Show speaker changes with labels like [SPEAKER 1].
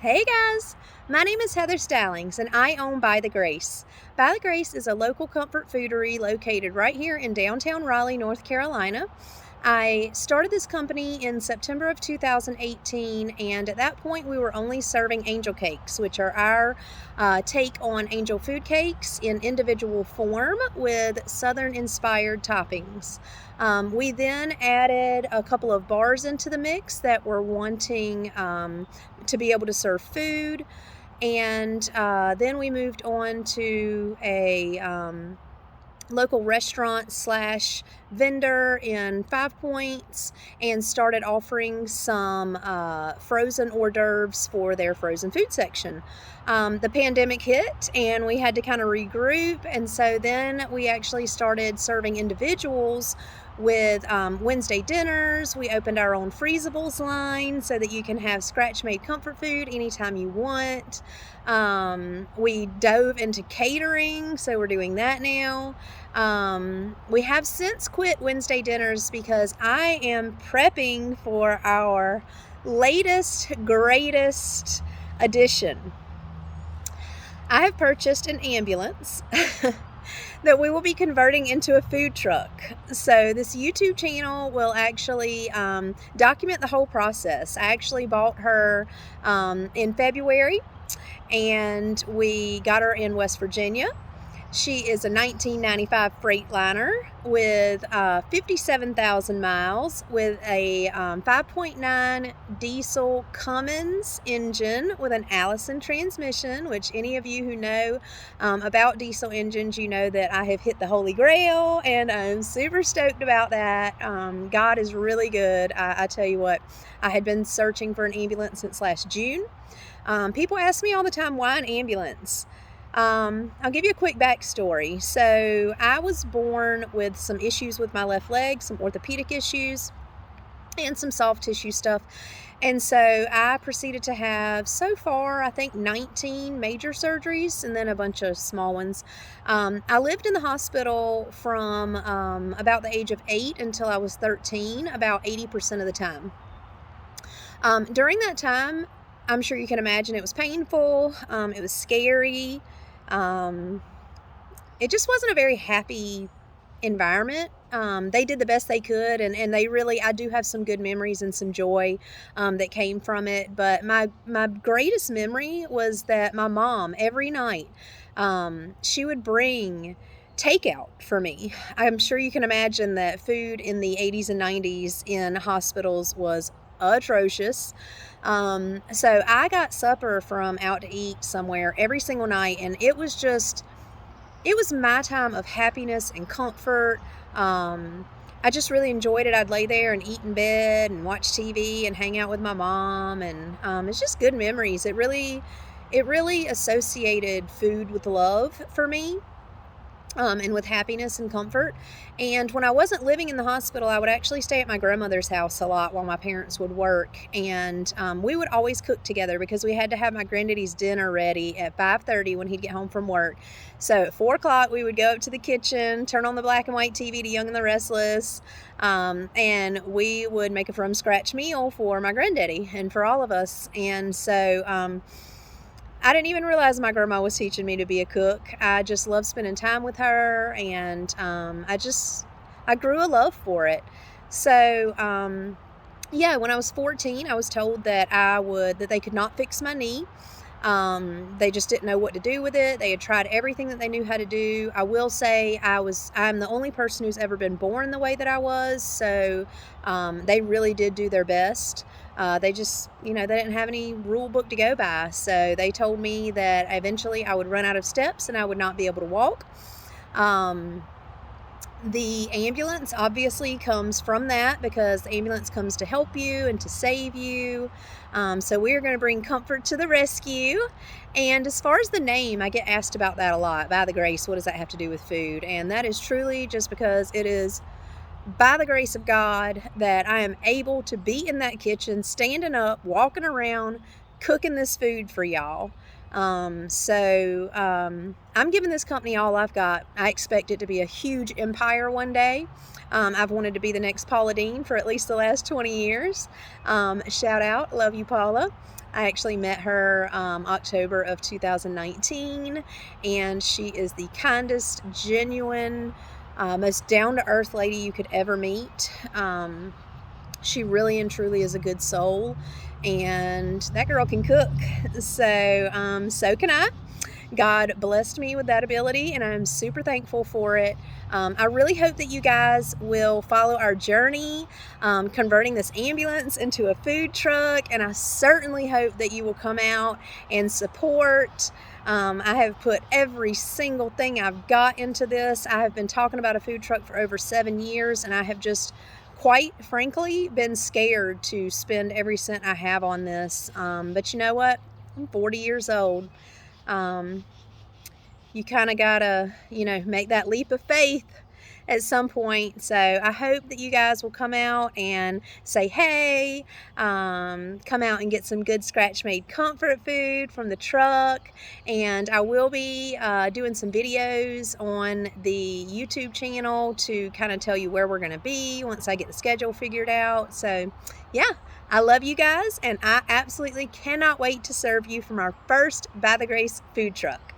[SPEAKER 1] Hey guys, my name is Heather Stallings and I own BytheGrace. BytheGrace is a local comfort foodery located right here in downtown Raleigh, North Carolina. I started this company in September of 2018, and at that point we were only serving angel cakes, which are our take on angel food cakes in individual form with southern inspired toppings. We then added a couple of bars into the mix that were wanting to be able to serve food, and then we moved on to a local restaurant slash vendor in 5 Points and started offering some frozen hors d'oeuvres for their frozen food section. The pandemic hit and we had to kind of regroup, and so then we actually started serving individuals with Wednesday dinners. We opened our own freezables line so that you can have scratch-made comfort food anytime you want. We dove into catering, so we're doing that now. We have since quit Wednesday dinners because I am prepping for our latest, greatest addition. I have purchased an ambulance that we will be converting into a food truck. So this YouTube channel will actually document the whole process. I actually bought her in February, and we got her in West Virginia. She is a 1995 Freightliner with 57,000 miles with a 5.9 diesel Cummins engine with an Allison transmission, which any of you who know about diesel engines, you know that I have hit the Holy Grail, and I'm super stoked about that. God is really good. I tell you what, I had been searching for an ambulance since last June. People ask me all the time, why an ambulance? I'll give you a quick backstory. So I was born with some issues with my left leg, some orthopedic issues, and some soft tissue stuff. And so I proceeded to have, so far, I think 19 major surgeries and then a bunch of small ones. I lived in the hospital from about the age of 8 until I was 13, about 80% of the time. During that time, I'm sure you can imagine it was painful. It was scary. It just wasn't a very happy environment. They did the best they could, and they really, I do have some good memories and some joy that came from it. But my greatest memory was that my mom, every night, she would bring takeout for me. I'm sure you can imagine that food in the 80s and 90s in hospitals was atrocious. So I got supper from out to eat somewhere every single night, and it was my time of happiness and comfort. I just really enjoyed it. I'd lay there and eat in bed and watch TV and hang out with my mom, and it's just good memories. It really associated food with love for me. And with happiness and comfort. And when I wasn't living in the hospital, I would actually stay at my grandmother's house a lot while my parents would work. And we would always cook together because we had to have my granddaddy's dinner ready at 5:30 when he'd get home from work. So at 4 o'clock, we would go up to the kitchen, turn on the black and white TV to Young and the Restless, and we would make a from scratch meal for my granddaddy and for all of us. And so I didn't even realize my grandma was teaching me to be a cook. I just loved spending time with her, and I grew a love for it. So yeah, when I was 14, I was told that they could not fix my knee. They just didn't know what to do with it. They had tried everything that they knew how to do. I will say I'm the only person who's ever been born the way that I was. So they really did do their best. They just, they didn't have any rule book to go by. So they told me that eventually I would run out of steps and I would not be able to walk. The ambulance obviously comes from that, because the ambulance comes to help you and to save you. So we're going to bring comfort to the rescue. And as far as the name, I get asked about that a lot. BytheGrace, what does that have to do with food? And that is truly just because it is by the grace of God that I am able to be in that kitchen, standing up, walking around, cooking this food for y'all. So I'm giving this company all I've got. I expect it to be a huge empire one day. I've wanted to be the next Paula Deen for at least the last 20 years. Shout out, love you, Paula. I actually met her October of 2019, and she is the kindest, genuine, most down-to-earth lady you could ever meet. She really and truly is a good soul, and that girl can cook. So can I. God blessed me with that ability, and I'm super thankful for it. I really hope that you guys will follow our journey, converting this ambulance into a food truck, and I certainly hope that you will come out and support. I have put every single thing I've got into this. I have been talking about a food truck for over 7 years, and I have just quite frankly been scared to spend every cent I have on this. But you know what? I'm 40 years old. You kind of gotta, make that leap of faith at some point. So I hope that you guys will come out and say hey, come out and get some good scratch made comfort food from the truck. And I will be doing some videos on the YouTube channel to kind of tell you where we're going to be once I get the schedule figured out. So yeah, I love you guys, and I absolutely cannot wait to serve you from our first By the Grace food truck.